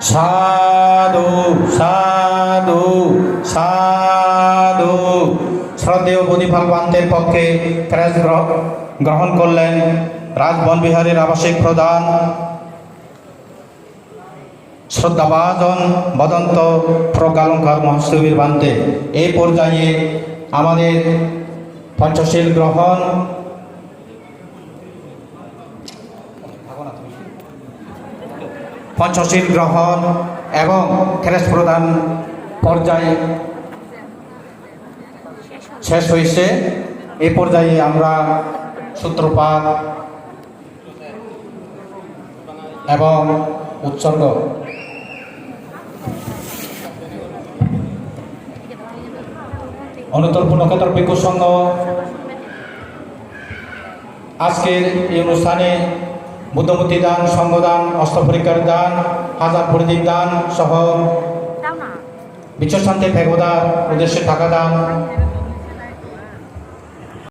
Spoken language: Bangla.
সাধু সাধু সাধু। শ্রদ্ধেয় প্রদীপাল পান্তের পক্ষে ক্রেস্ট গ্রহণ করলেন রাজবনবিহারের আবাসিক প্রধান শ্রদ্ধাভাজন বদন্ত প্রজ্ঞালঙ্কার মহাস্তবীর পান্তে। এই পর্যায়ে আমাদের পঞ্চশীল গ্রহণ এবং ক্রেস্ট প্রদান পর্যায়ে শেষ হয়েছে। এই পর্যায়ে আমরা সূত্রপাত এবং উৎসর্গ অনুত্তরপুর নক্ষত্র ভিক্ষু সংঘ আজকের এই অনুষ্ঠানে বুদ্ধমূর্তি দান, সঙ্গদান, অষ্টপরিকার দান, হাজার প্রদীপ দান সহ বিশ্বশান্তি ফেরোদার উদ্দেশ্যে টাকা দান